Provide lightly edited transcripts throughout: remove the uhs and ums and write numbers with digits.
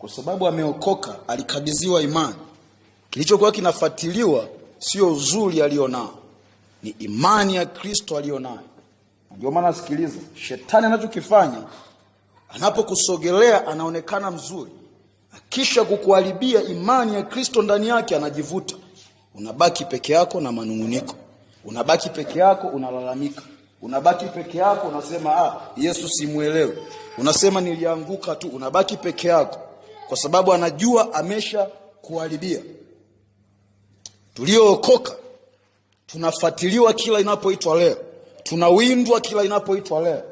kwa sababu ameokoka, alikabidhiwa imani. Kilichokuwa kinafuatiliwa sio uzuri alionao, ni imani ya Kristo alionayo. Ndio maana sikiliza, shetani anachokifanya, anapokusogelea anaonekana mzuri, akisha kukuharibia imani ya Kristo ndani yake anajivuta. Unabaki peke yako na manunguniko, unabaki peke yako unalalamika, unabaki peke yako unasema Yesu simuelewi, unasema nilianguka tu. Unabaki peke yako kwa sababu anajua amesha kuharibia. Tuliookoka tunafuatiliwa kila inapoitwa leo, tunawindwa kila inapoitwa leo.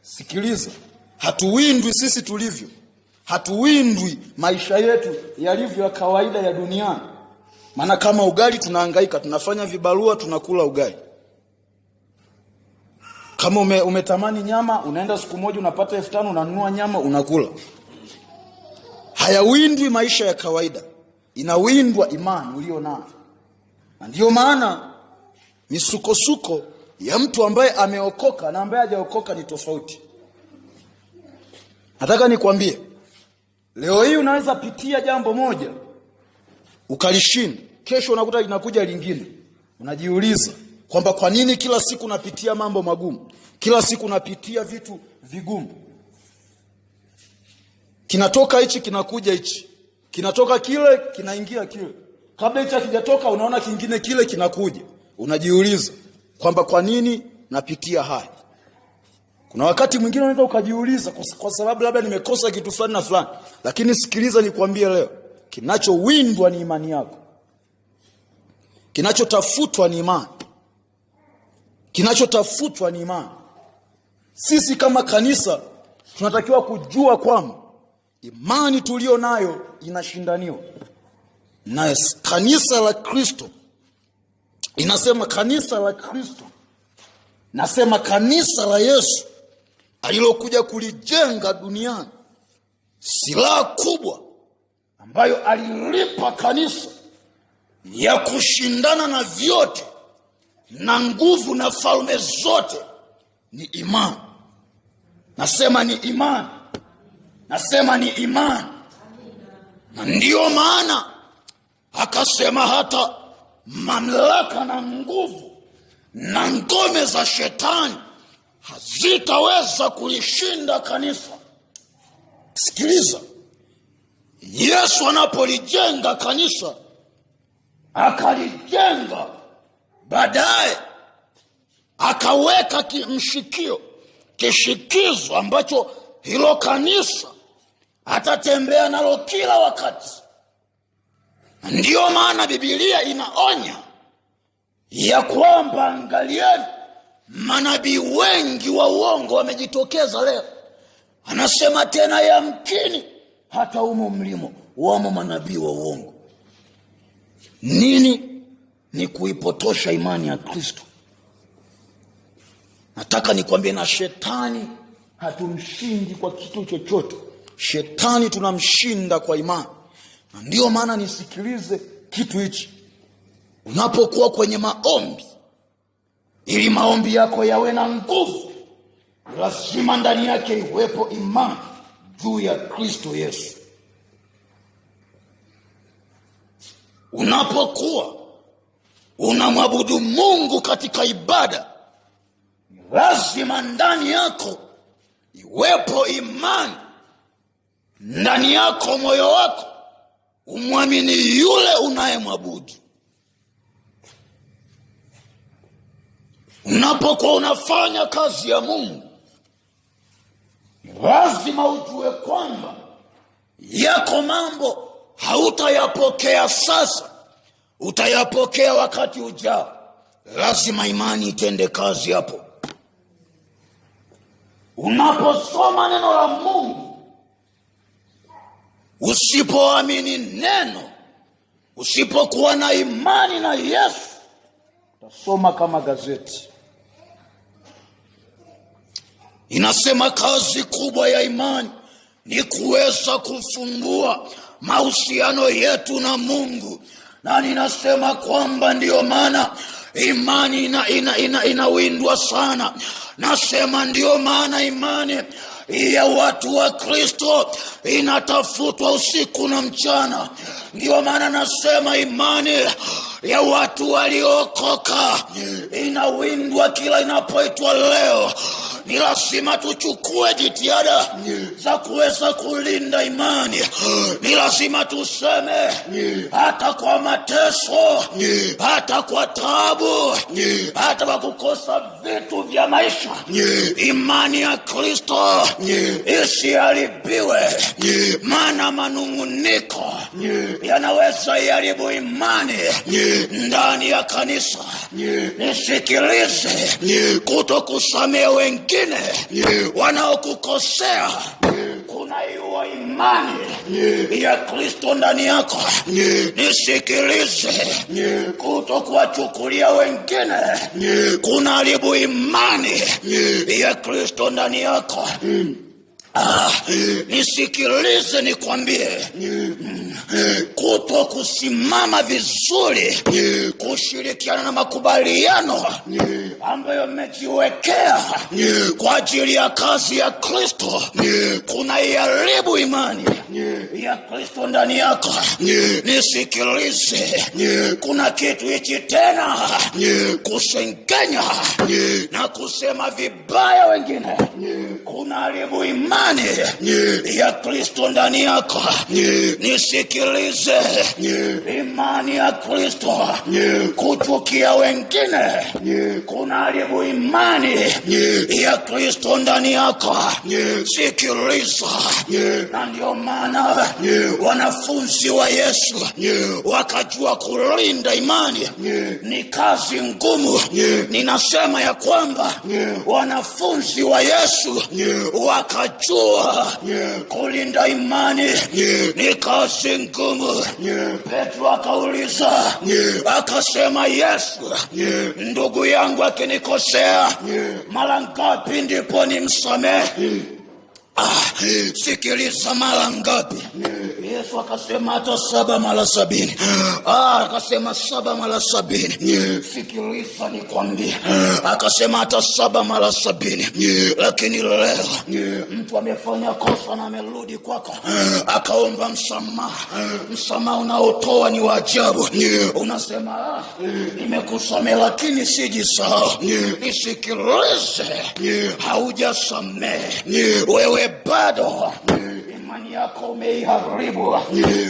Sikiliza, hatuwindwi sisi tulivyo, hatuwindwi maisha yetu yalivyo ya kawaida ya duniani. Maana kama ugali tunahangaika, tunafanya vibarua, tunakula ugali. Kama umetamani nyama, unaenda siku moja unapata 5,000 unanunua nyama unakula. Hayawindwi maisha ya kawaida, inawindwa imani ulio nayo. Na ndio maana misukosuko ya mtu ambaye ameokoka na ambaye hajaokoka ni tofauti. Nataka nikwambie, leo hii unaweza pitia jambo moja ukalishinda, kesho unakuta linakuja lingine. Unajiuliza kwamba kwa nini kila siku napitia mambo magumu, kila siku napitia vitu vigumu. Kinatoka hichi kinakuja hichi, kinatoka kile kinaingia kile. Kabla hicho hakijatoka unaona kingine kile kinakuja. Unajiuliza kwamba kwa nini napitia haya. Kuna wakati mwingine unaweza ukajiuliza kwa sababu labda nimekosa kitu fulani na fulani. Lakini sikiliza nikwambie leo, kinachowindwa ni imani yako. Kinachotafutwa ni imani. Kinachotafutwa ni imani. Sisi kama kanisa tunatakiwa kujua kwamba imani tulio nayo inashindaniwa. Na kanisa la Kristo, inasema kanisa la Kristo, nasema kanisa la Yesu alilokuja kulijenga duniani, silaha kubwa ambayo alilipa kanisa ya kushindana na vyote na nguvu na falme zote ni imani. Nasema ni imani. Nasema ni imani. Na ndiyo maana akasema hata mamlaka na nguvu na ngome za shetani hazitaweza kulishinda kanisa. Sikiliza, Yesu anapolijenga kanisa, akalijenga, baadaye akaweka kishikizo ambacho hilo kanisa atatembea nalo kila wakati. Ndiyo maana Biblia inaonya ya kwamba angalieni, manabii wengi wa uongo wamejitokeza leo. Anasema tena yamkini hata humo mlimo wamo manabii wa uongo. Nini? Ni kuipotosha imani ya Kristo. Nataka nikwambie, na shetani hatumshindi kwa kitu chochote. Shetani tunamshinda kwa imani. Na ndio maana nisikilize kitu hichi. Unapokuwa kwenye maombi, ili maombi yako yawe na nguvu, lazima ndani yake iwepo imani juu ya Kristo Yesu. Unapokuwa unamwabudu Mungu katika ibada, lazima ndani yako iwepo imani. Ndani yako, moyo wako umwamini yule unayemwabudu. Unapokuwa unafanya kazi ya Mungu, lazima ujue kwamba yako mambo hautayapokea sasa, utayapokea wakati ujao. Lazima imani itende kazi hapo. Unaposoma neno la Mungu, usipoamini neno, usipokuwa na imani na Yesu, utasoma kama gazeti. Inasema kazi kubwa ya imani ni kuweza kufungua mahusiano yetu na Mungu. Na ninasema kwamba ndiyo maana imani inawindwa sana. Nasema ndiyo maana imani ya watu wa Kristo inatafutwa usiku na mchana. Ndio maana nasema imani ya watu waliokoka inawindwa kila inapoitwa leo. Ni lazima tuchukue jitihada za kuweza kulinda imani. Ni lazima tuseme hata kwa mateso, hata kwa taabu, hata kwa kukosa vitu vya maisha, imani ya Kristo isiharibiwe. Maana manunguniko yanaweza iharibu imani ndani ya kanisa. Nisikilize, kutokusamehe wengine wanaokukosea kunaiua imani ya Kristo ndani yako. Nisikilize, kutokuwachukulia wengine kunaharibu imani ya Kristo ndani yako. Nisikilize nikwambie, kuto kusimama vizuri, kushirikiana na makubaliano ambayo mmejiwekea kwa ajili ya kazi ya Kristo kunaiharibu imani ya Kristo ndani yako. Nisikilize, kuna kitu hichi tena, kusengenya na kusema vibaya wengine kunaharibu imani ya Kristo ndani yako. Nisikilize, imani ya Kristo, kuchukia wengine kunaharibu imani ya Kristo ndani yako. Sikiliza, na ndio maana wanafunzi wa Yesu wakajua kulinda imani. Ni kazi ngumu. Ninasema ya kwamba wanafunzi wa Yesu wakajua kulinda imani ni kazi ngumu. Petro akauliza, akasema, Yesu, ndugu yangu akinikosea mara ngapi ndipo nimsamehe? Sikiliza, mara ngapi? Yesu akasema hata 7 mara 70. Akasema 7 mara 70. Sikiliza nikwambie, akasema hata 7 mara 70. Lakini leo mtu amefanya kosa na amerudi kwako akaomba msamaha. Msamaha unaotoa ni wa ajabu. Unasema nimekusamehe lakini sijisahau. Nisikilize, haujasamehe wewe, bado imani yako umeiharibu.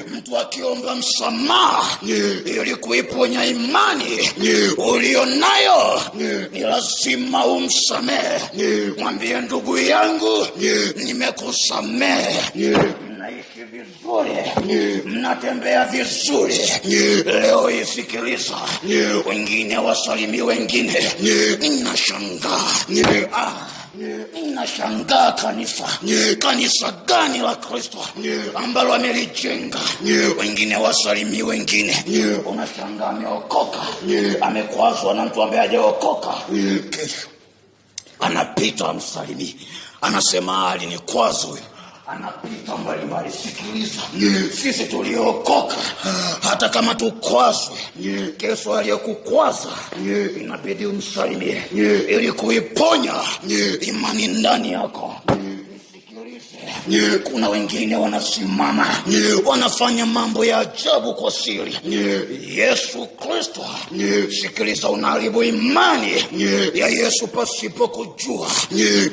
Mtu akiomba msamaha ili kuiponya imani ulionayo, ni lazima umsamehe. Mwambie, ndugu yangu, nimekusamehe. Mnaishi vizuri, mnatembea vizuri. Leo isikiliza, wengine wasalimi wengine. Ninashangaa kanisa gani la Kristo ambalo amelijenga. Wengine wasalimi wengine. Unashangaa ameokoka, amekwazwa na mtu ambaye hajaokoka. Kesho anapita amsalimi, anasema alinikwaza huyo, anapita mbalimbali. Sikiliza, sisi tuliokoka, hata kama tukwazwe, kesho aliyekukwaza inabidi umsalimie ili kuiponya imani ndani yako. Kuna wengine wanasimama, wanafanya mambo ya ajabu kwa siri. Yesu Kristo, sikiliza, unaharibu imani ya Yesu pasipo kujua.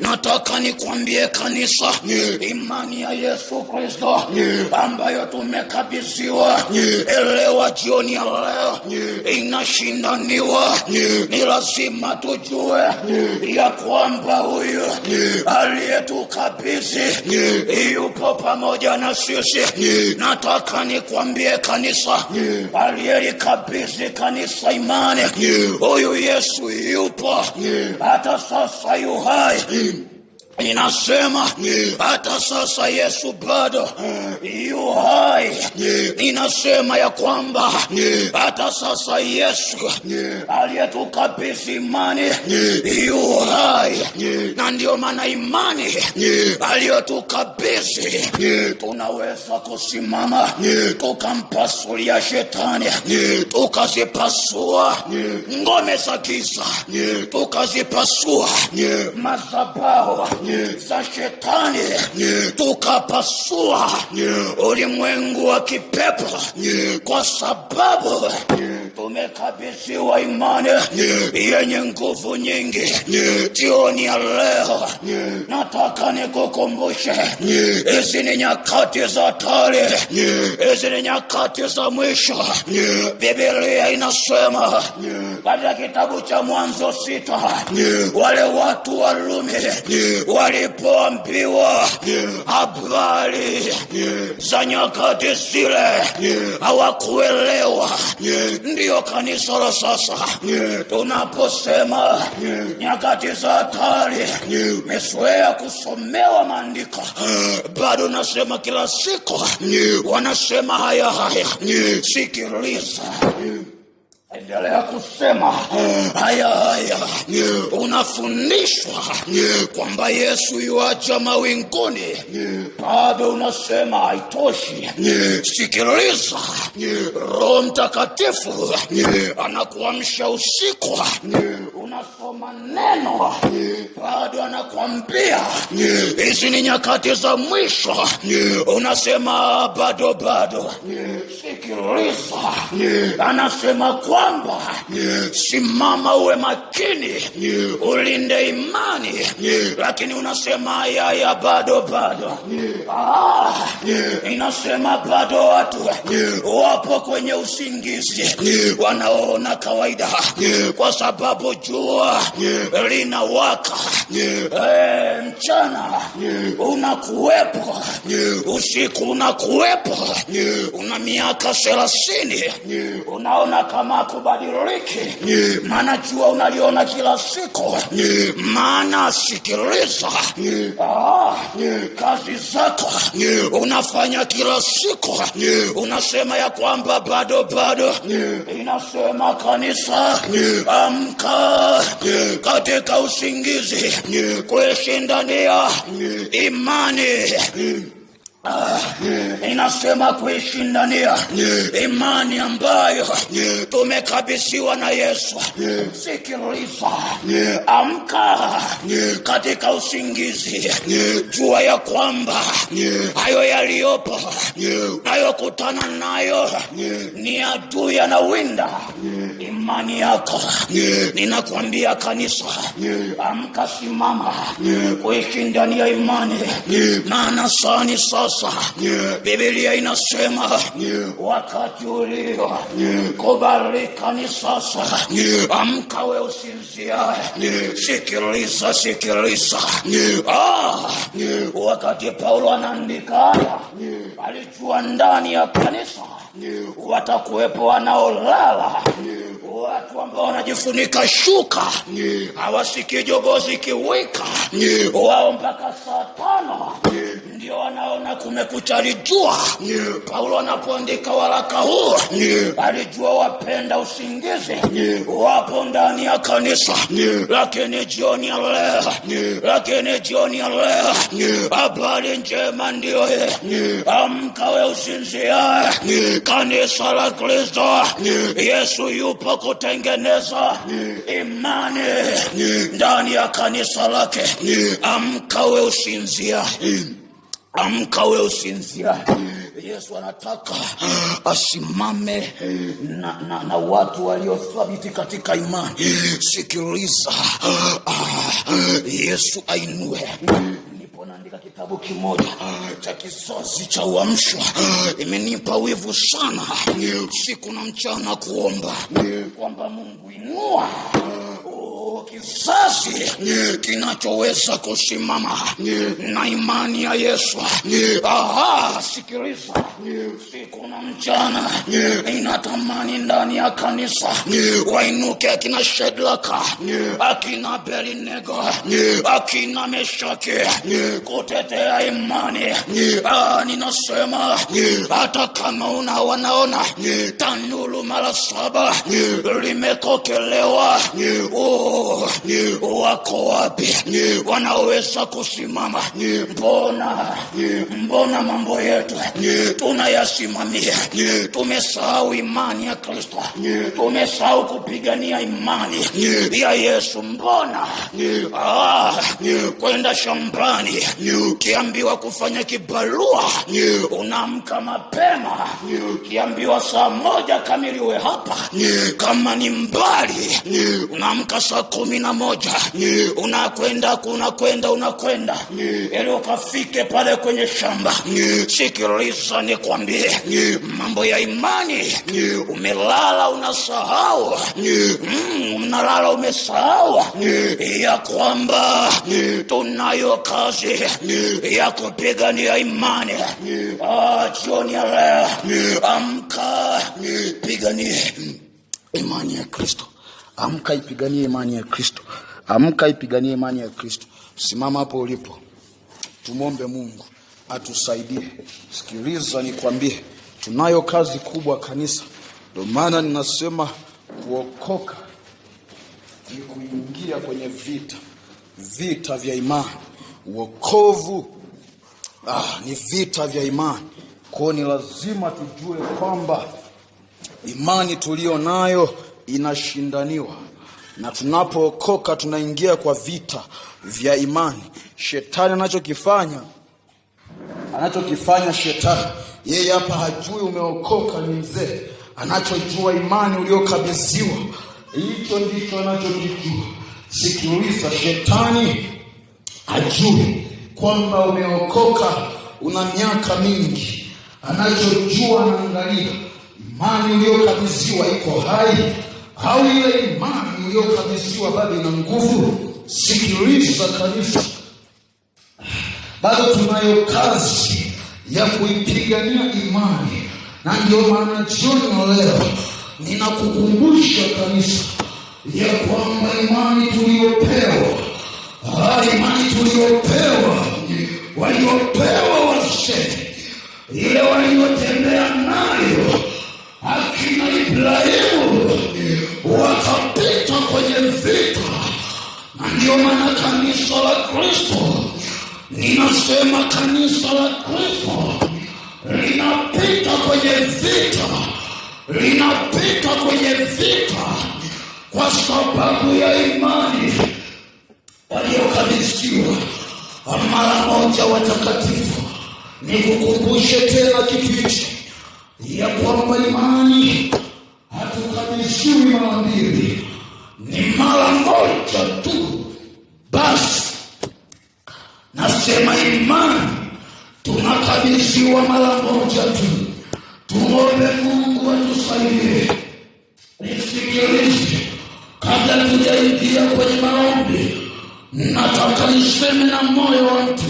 Nataka nikwambie kanisa, imani ya Yesu Kristo ambayo tumekabidhiwa, elewa jioni ya leo, inashindaniwa. Ni lazima tujue ya kwamba huyu aliyetukabidhi yupo pamoja na sisi. Nataka nikwambie kanisa, aliyelikabidhi kanisa imani, huyu Yesu yupo hata sasa, yu hai. Ninasema hata sasa Yesu bado yu hai. Ninasema ya kwamba hata sasa Yesu aliyetukabidhi imani yu hai. Na ndio maana imani aliyotukabidhi tunaweza kusimama tukampasulia shetani, tukazipasua ngome za giza, tukazipasua madhabahu za shetani, tukapasua ulimwengu wa kipepo, kwa sababu tumekabidhiwa imani yenye nguvu nyingi. Jioni ya leo nataka nikukumbushe, hizi ni nyakati za hatari, hizi ni nyakati za mwisho. Biblia inasema katika kitabu cha Mwanzo 6, wale watu wa Rumi walipoambiwa habari za nyakati zile hawakuelewa. Ndiyo kanisa la sasa, tunaposema nyakati za hatari, mezoea kusomewa maandiko, bado nasema kila siku wanasema haya. Sikiliza, endelea kusema haya. Unafundishwa kwamba Yesu yuaja mawinguni, bado unasema haitoshi. Sikiliza, Roho Mtakatifu anakuamsha usiku, unasoma neno, bado anakuambia hizi ni nyakati za mwisho, unasema bado. Sikiliza, anasema kwamba simama uwe makini, ulinde imani, lakini unasema ya bado. Inasema bado watu wapo kwenye usingizi, wanaona kawaida, kwa sababu jua linawaka, mchana unakuwepo, usiku unakuwepo. Una miaka 30, unaona kama kubadiliki, maana jua unaliona kila siku. Maana sikiliza, kazi zako unafanya kila siku, unasema ya kwamba bado. Inasema kanisa, amka katika usingizi, kuishindania imani. Inasema kuishindania imani ambayo tumekabidhiwa na Yesu. Sikiliza, amka katika usingizi, jua ya kwamba hayo yaliyopo nayokutana nayo ni adui anawinda imani yako. Ninakwambia kanisa, amka, simama kuishindania imani, maana sani sasa. Biblia inasema wakati ulio kubarika ni sasa. Amka we usinziae. Sikiliza. Wakati Paulo anaandika, alijua ndani ya kanisa watakuwepo wanaolala, watu ambao wanajifunika shuka, hawasikii jogozi kiwika, wao mpaka saa 5 ndio wanaona kumekucha. Alijua Paulo anapoandika waraka huu, alijua wapenda usingizi wapo ndani ya kanisa. Lakini jioni ya leo habari njema ndio hii, amka we usinzia. Kanisa la Kristo, Yesu yupo kutengeneza imani ndani ya kanisa lake. Amka we usinzia. Yesu anataka asimame na watu waliothabiti katika imani. Sikiliza, Yesu ainue. Naandika kitabu kimoja cha kizazi cha uamsho, imenipa wivu sana usiku na mchana kuomba kwamba Mungu inua kizazi kinachoweza kusimama na imani ya Yesu. Sikiliza, usiku na mchana inatamani ndani ya kanisa wainuke akina Shadraka, akina Abednego, akina Meshaki kutetea imani. Ninasema hata kama wanaona tanuru mara 7 limekokelewa, wako wako wapi? Wanaweza kusimama? Mbona mambo yetu tunayasimamia? Tumesahau imani ya Kristo, tumesahau kupigania imani ya Yesu. Mbona kwenda shambani ukiambiwa kufanya kibarua unaamka mapema, ukiambiwa saa 1 kamili uwe hapa, kama ni mbali unaamka saa 11, unakwenda ili ukafike pale kwenye shamba. Sikiliza nikwambie, mambo ya imani umelala unasahau, unalala umesahau ya kwamba tunayo kazi ya kupigania imani. Jioni ya leo, amka piganie imani ya Kristo. Amka ipiganie imani ya Kristo. Amka ipiganie imani ya Kristo. Simama hapo ulipo, tumombe Mungu atusaidie. Sikiliza nikwambie, tunayo kazi kubwa kanisa. Ndio maana ninasema kuokoka ni kuingia kwenye vita vya imani. Wokovu ni vita vya imani. Kwa ni lazima tujue kwamba imani tulio nayo inashindaniwa, na tunapookoka tunaingia kwa vita vya imani. Shetani anachokifanya shetani, yeye hapa hajui umeokoka ni mzee. Anachojua imani uliokabidhiwa, hicho ndicho anachokijua. Sikiliza, shetani hajui kwamba umeokoka una miaka mingi. Anachojua, anaangalia imani uliyokabidhiwa iko hai au ile imani uliyokabidhiwa bado ina nguvu. Sikiliza kanisa, bado tunayo kazi ya kuipigania imani. Na ndio maana jioni leo ninakukumbusha kanisa ya kwamba imani tuliyopewa, waliopewa wazee, ile waliotembea nayo akina Ibrahimu, wakapita kwenye vita. Na ndio maana kanisa la Kristo, ninasema kanisa la Kristo linapita kwenye vita kwa sababu ya imani waliokabidhiwa. Mara moja watakatifu, nikukumbushe tena kitu hichi ya kwamba imani hatukabidhiwi mara mbili, ni mara moja tu basi. Nasema imani tunakabidhiwa mara moja tu. Tuombe Mungu atusaidie. Nisikilize, kabla tujaingia kwenye maombi, nataka niseme na moyo wa mtu.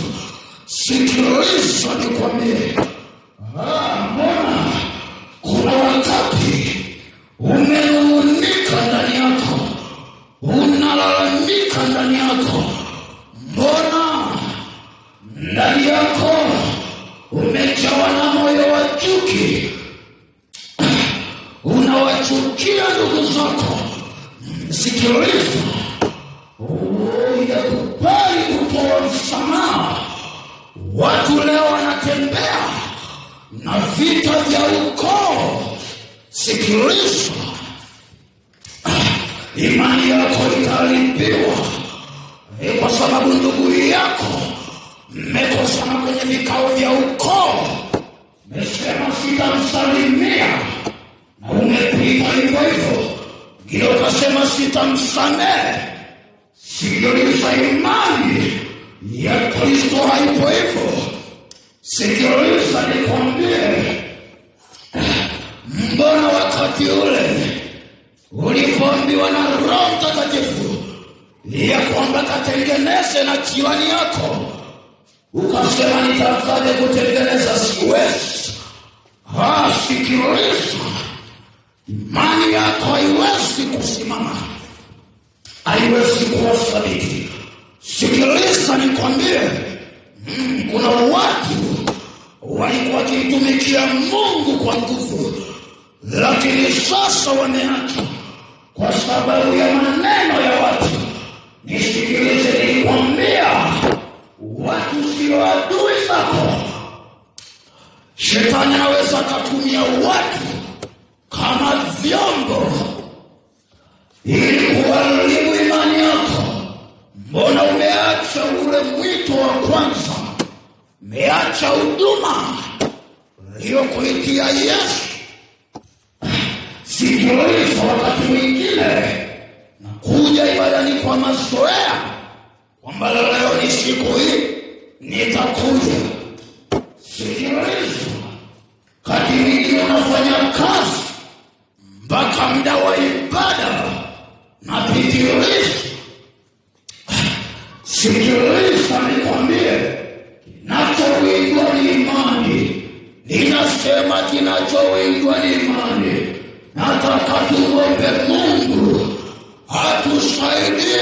Sikiliza nikwambie, mbona kuna wakati umenung'unika ndani yako, unalalamika ndani yako, mbona ndani yako umejawa na moyo wa chuki, unawachukia ndugu zako. Sikiliza, yakubali kutoa msamaha. Watu leo wanatembea na vita vya ukoo. Sikiliza, imani yako itaharibiwa kwa sababu ndugu yako mmekosana kwenye vikao vya ukoo. Mesema sitamsalimia na umepita hivyo, kile ukasema sitamsamehe. Sikiliza, imani ya Kristo haipo hivyo. Sikiliza nikwambie, mbona wakati ule ulipoambiwa na Roho Mtakatifu ya kwamba katengeneze na jirani yako, ukasema nitakaje kutengeneza? Siwezi. Sikiliza, imani yako haiwezi kusimama, haiwezi kuwa thabiti. Sikiliza nikwambie, kuna watu walikuwa wakitumikia Mungu kwa nguvu, lakini sasa wameacha kwa sababu ya maneno ya watu. Nisikilize nikwambia, watu sio adui zako. Shetani anaweza kutumia watu kama vyombo ili kuharibu imani yako. Mbona umeacha ule mwito wa kwanza? Umeacha huduma iliyokuitia Yesu. Sikiliza, wakati mwingine na kuja ibadani kwa mazoea, kwamba leo ni siku hii nitakuja. Sikiliza, wakati mwingine unafanya kazi mpaka muda wa ibada na pitiliza. Sikiliza nikwambie, kinachowindwa ni imani. Ninasema kinachowindwa ni imani. Nataka tuombe Mungu atusaidie.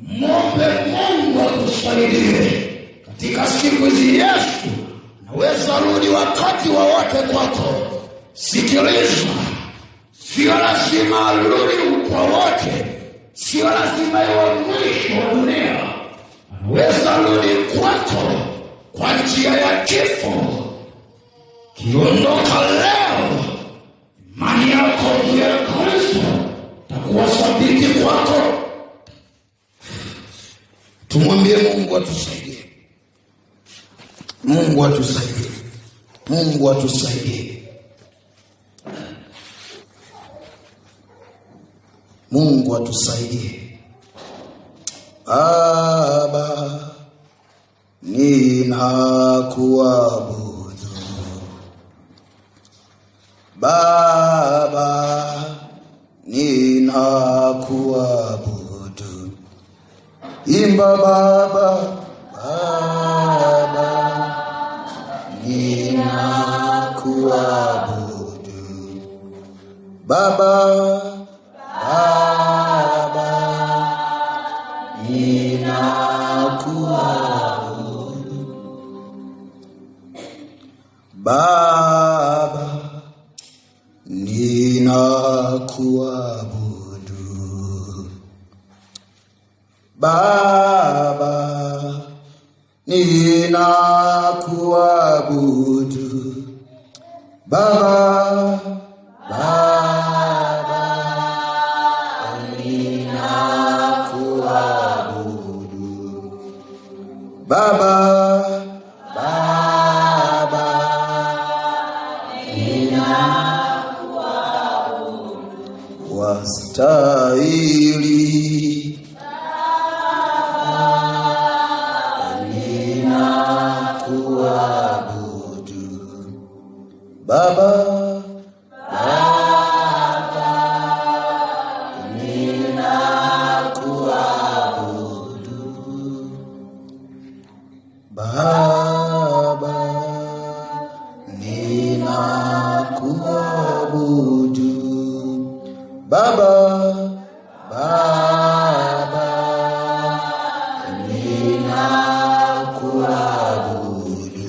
Mwombe Mungu atusaidie. Katika siku hizi Yesu naweza rudi wakati wowote kwako. Sikiliza, sio lazima rudi kwa wote. Sio lazima iwe mwisho wa dunia. Anaweza rudi kwako kwa njia ya kifo. Kiondoka leo, imani yako ya Kristo takuwa thabiti kwako. Tumwambie Mungu atusaidie. Mungu atusaidie. Mungu atusaidie. Mungu atusaidie. Baba, ninakuabudu. Baba, ninakuabudu. Imba Baba, Baba, ninakuabudu. Baba, Baba, ninakuabudu. Baba, ninakuabudu. Baba, Baba, ninakuabudu. Baba, wastahili. Ninakuabudu. Baba, Baba, ninakuabudu. Baba, ninakuabudu. Baba, Baba, ninakuabudu.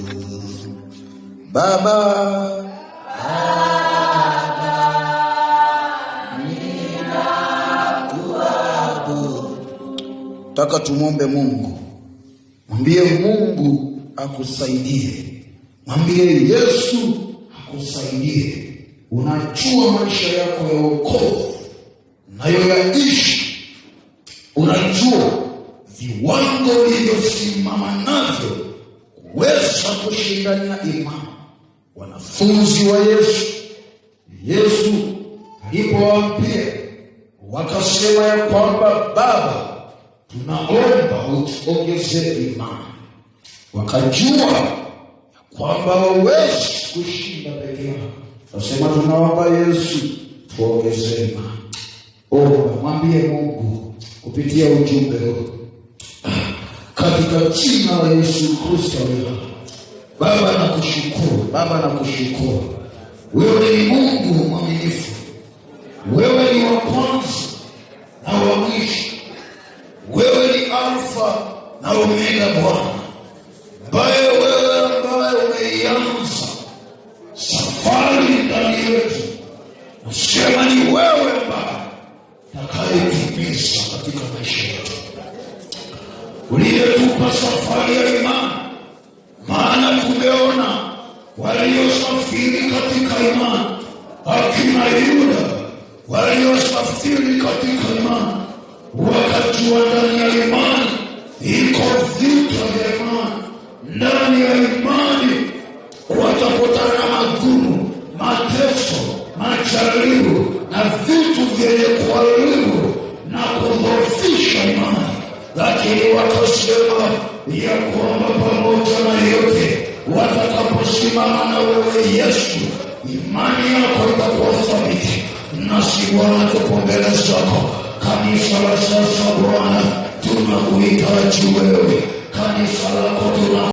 Baba, Baba, ninakuabudu. Taka tumwombe Mungu. Mwambie Mungu akusaidie. Mwambie Yesu akusaidie. Unajua maisha yako ya wokovu unayoyaishi. Unajua viwango ulivyosimama navyo kuweza kushindania imani. Wanafunzi wa Yesu alipowaambia, wakasema ya kwamba Baba, tunaomba utuongezee imani. Wakajua kwamba hawawezi kushinda peke yao. Wasema tunaomba Yesu tuongezee imani. Mwambie Mungu kupitia ujumbe huu katika jina la Yesu Kristo. Baba nakushukuru, Baba nakushukuru. Wewe ni Mungu mwaminifu. Wewe ni wa kwanza na wa mwisho. Wewe ni Alfa na Omega Bwana. Wewe ambaye umeianza safari ndani yetu. Nasema ni wewe ambaye utakayetimiza katika maisha yetu. kwa safari ya imani, maana tumeona waliosafiri katika imani, akina Yuda waliosafiri katika imani, wakajua ndani ya imani iko vita vya imani. Ndani ya imani watakutana na magumu, mateso, majaribu na vitu vyenye kuharibu na kudhoofisha imani, lakini wakasema ya kwamba pamoja na yote watakaposimama na wewe Yesu, imani yako itakuwa thabiti. Nasi Bwana tupo mbele zako, kanisa la sasa Bwana tunakuhitaji wewe, kanisa lako